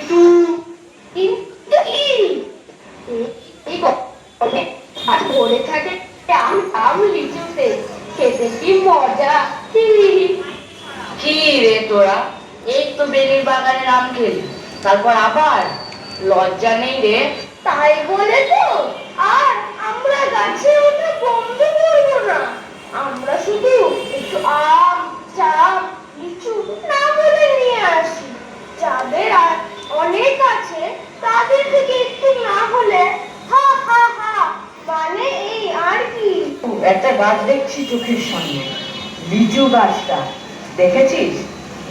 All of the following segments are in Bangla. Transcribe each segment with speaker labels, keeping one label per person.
Speaker 1: কিন্তু
Speaker 2: কিন্তু কি এই গরমে আর পড়ে থাকে আম আম লিচুতে, খেতে কি মজা।
Speaker 1: কি রে তোরা, এই তো বেলির বাগানের আম খেলি, তারপর আবার লজ্জা নেই রে?
Speaker 2: তাই বলে তো আর আমরা গাছে ওঠা বন্ধ করবো না। আমরা শুধু একটু আম, জাম, লিচু না বলে নিয়ে আসি। যাদের আর অনেক আছে তাদের থেকে একটু না হলে হা হা হা, মানে এই আর কি।
Speaker 1: একটা গাছ দেখছি চোখের সামনে, লিচু গাছটা দেখেছিস?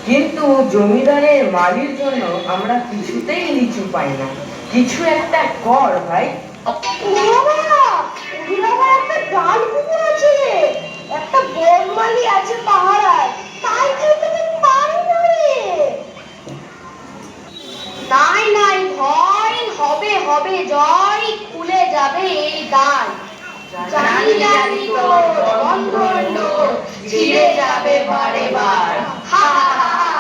Speaker 1: কিন্তু জমিদারের মালির জন্য আমরা কিছুতেই লিচু পাই না। কিছু একটা কর ভাই।
Speaker 2: একটা ডাল কুকুর আছে রে, একটা বনমালী আছে পাহারায়, তাই খেতে পারি না রে। নাই নাই, ভয় হবে হবে, জয় খুলে যাবে এই দ্বার। জানি জানি তো বন্ধন ছিঁড়ে যাবে বারে বার। হা হা হা হা।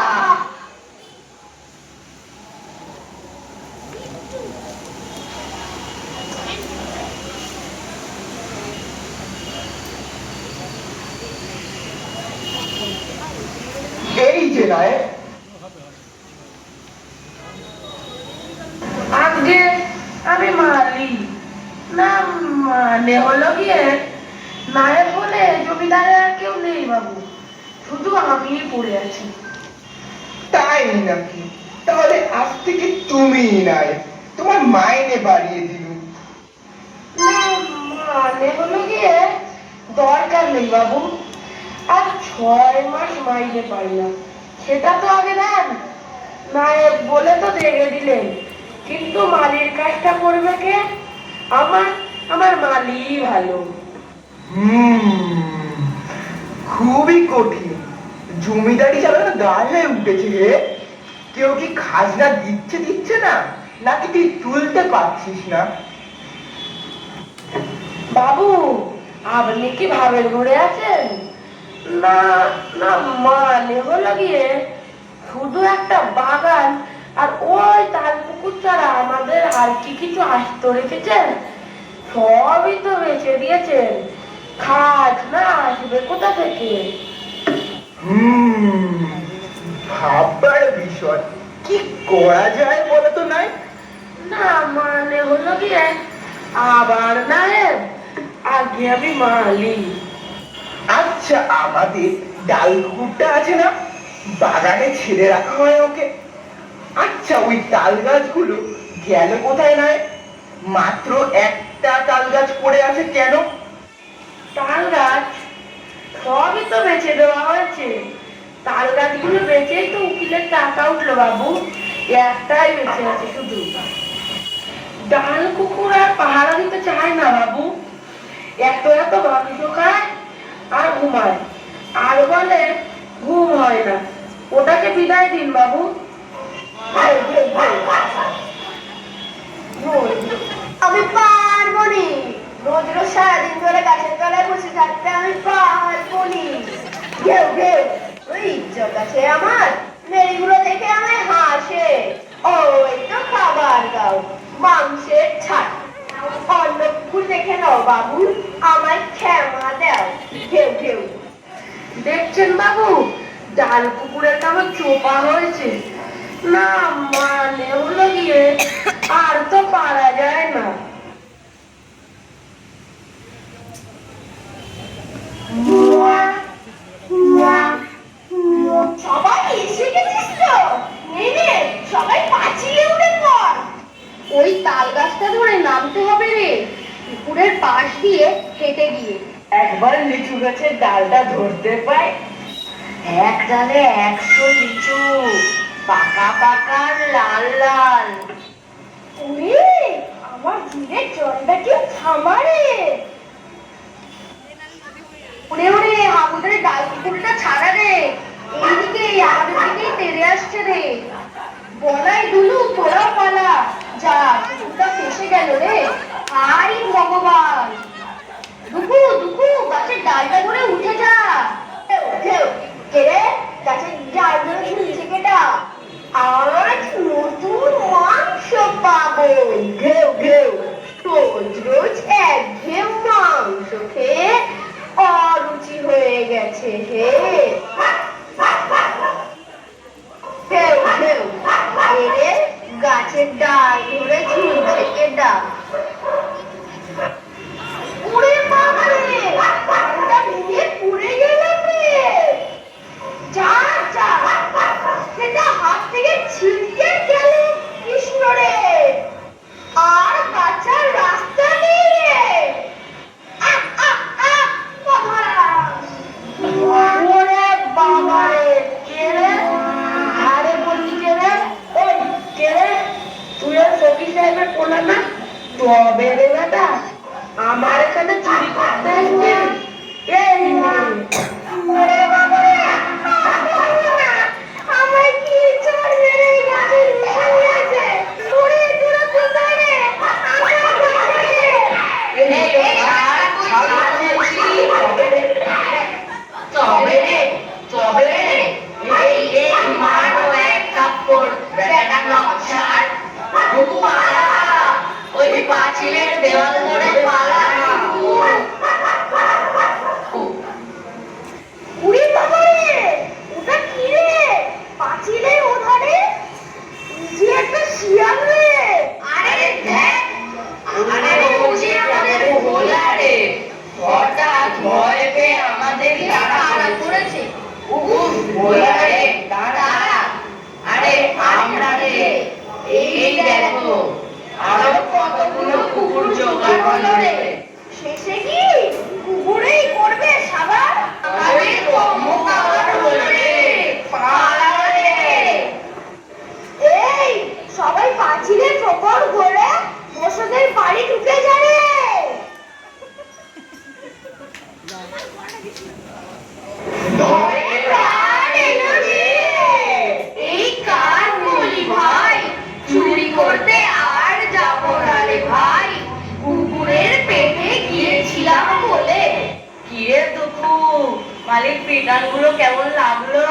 Speaker 3: এই যে নয়,
Speaker 1: আগে আমি মালি না, মানে হলো গিয়ে নায়েব বলে জমিদারের আর কেউ নেই বাবু, শুধু আমি পড়ে আছি।
Speaker 3: তাই নাকি? তাহলে আজ থেকে তুমিই নাই, তোমার মাইনে বাড়িয়ে দিলুম।
Speaker 1: না, মানে হলো গিয়ে দরকার নেই বাবু, আর 6 মাস মাইনে পাই না, সেটা তো আগে দেন। নায়েব বলে তো দেখে দিলেন, কিন্তু মালির কাজটা করবে কে? আমার আমার মালি ভালো।
Speaker 3: খুবই কঠিন, জমিদারি চালানো দায় হয়ে উঠেছে রে। কেউ কি খাজনা দিচ্ছে না, নাকি তুই তুলতে পারছিস না?
Speaker 1: বাবু, আপনি কি ভাবের ঘুরে আছেন? না না, মানে হলো গিয়ে শুধু একটা বাগান আর ওই তাল পুকুর ছাড়া আমাদের আর কি কিছু আস্ত রেখেছেন? সবই তো বেঁচে দিয়েছেন, খাজনা আসবে কোথা থেকে?
Speaker 3: ভাববার বিষয়, কি করা যায় বলো তো নাই?
Speaker 1: না, মানে হলো গিয়ে আবার নায়েব, আগে আমি মালি।
Speaker 3: আচ্ছা, আমাদের ডাল কুকুরটা আছে না, বাগানে ছেড়ে রাখা হয় ওকে। আচ্ছা, ওই তাল গাছগুলো গেল কোথায় নয়? মাত্র একটা তাল গাছ পড়ে আছে কেন?
Speaker 1: তাল গাছ সবই তো বেচে দেওয়া হয়েছে, তাল গাছগুলো বেচেই তো উকিলের টাকা উঠলো বাবু, একটাই বেঁচে আছে শুধু। ডাল কুকুর আর পাহারা দিতে চায় না বাবু, এত এত মাংস খায় আর ঘুমায়, আর বলে ঘুম হয় না। ওটাকে বিদায় দিন বাবু।
Speaker 2: আমি পারবো নি, রোজ রোজ সারাদিন ধরে গাছের তলায় বসে থাকতে আমি পারবো নি। ঘেউ ঘেউ, ওই ইজ্জত আছে আমার, মেয়েগুলো দেখে আমায় হাসে। ওই তো খাবার দাও, মাংসের ছাট। অন্য কুকুর দেখে নাও বাবু, আমায় ক্ষমা দাও। ঘেউ ঘেউ।
Speaker 1: দেখছেন বাবু, ডাল কুকুরের কেমন চোপা হয়েছে। না, মানে হলো গিয়ে আর তো পারা যায় না।
Speaker 2: সবাই এসে গেছিস তো, নে নে সবাই পাঁচিলে উঠে পড়। ওই তাল গাছটা ধরে নামতে হবে রে, পুকুরের পাশ দিয়ে হেঁটে গিয়ে।
Speaker 1: একবার লিচু গাছের ডালটা ধরতে পাই, এক ডালে 100 লিচু, পাকা পাকা লাল লাল।
Speaker 2: ওরে, আমার জিভের জলটা কেউ থামা রে। ওরে ওরে, আমাদের ডাল কুকুরটা ছাড়া রে, এইদিকে আমাদের দিকেই তেড়ে আসছে রে। বলাই দুলু, তোরাও পালা, যা কুকুরটা ফেসে গেল রে। হাই ভগবান, দুকু দুকু গাছের ডালটা ধরে উঠে যা। ঢেউ কে রে, গাছের ডাল ধরে ঝুলছে কেটা? আজ নতুন হয়েছে হে ঢেউ ঢেউ এরে গাছের ডাল ধরে ঝুলছে কেডা উড়ে বাবা রে ডালটা ভেঙে পুড়ে গেল রে যা যা সেটা হাত থেকে ছিটকে গেল কৃষ্ণ রে আর বাঁচার রাস্তা নেই রে আহ আহ আহ বাবা
Speaker 1: ওরে বাবা রে, কে রে? আরে বলছি কে রে? ওই কে রে? তুই ওই ফকির সাহেবের পোলা না? তবে রে বেটা, আমার এখানে চুরি করতে এসেছিস? এই নে।
Speaker 2: ওরে বাবা রে আমার কি চোর মেরে গাছে নিয়েছে ওরে তোরা কোথায় রে আমার বাবা রে
Speaker 1: এই ছাড় বলছি। তবে রে, তবে রে, এই মারো এক থাপ্পড়, বেটা নকশার। ভুকুমারা, ওই পাঁচিলের দেওয়াল ধরে পালা।
Speaker 2: উড়ি বাবা রে ওটা কি রে পাঁচিলের ওধারে যে একটা শিয়াল রে
Speaker 1: আরে দেখ, আরে ওই আমাদের ভোলা রে, হঠাৎ ভয় পেয়ে আমাদের তাড়া করেছে। উফ, ভোলা রে, দাঁড়া। আরে আমরা রে, এই দেখো, আরো কতগুলো কুকুর জোগাড় হলো রে।
Speaker 2: শেষে কি কুকুরেই করবে সাবার
Speaker 1: আরে কম্মকার হলো রে, পালা রে।
Speaker 2: এই সবাই পাঁচিলের ঠোকর করে বসদের বাড়ি ঢুকে যাবে ভয়ে প্রাণ এলো রে।
Speaker 1: এই কার বলি ভাই, চুরি করতে আর যাবো না রে ভাই, কুকুরের পেটে গিয়েছিলাম বলে। কি রে দুঃখু, মালিক পিটানগুলো কেমন লাগলো?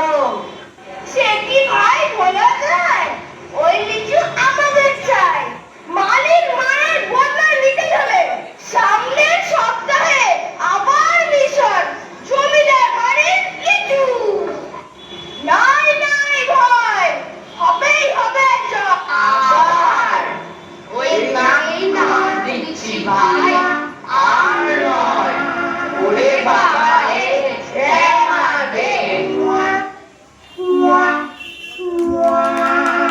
Speaker 2: সে কি ভাই বলা যায় ওই লিচু আমাদের চাই মালিক মারার বদলা নিতে হবে সামনের সপ্তাহে আবার মিশন জমিদার বাড়ির লিচু নাই নাই ভয় হবেই হবে
Speaker 1: আবার ওই নাম দিচ্ছি ভাই, আর নয়। ওরে বাবা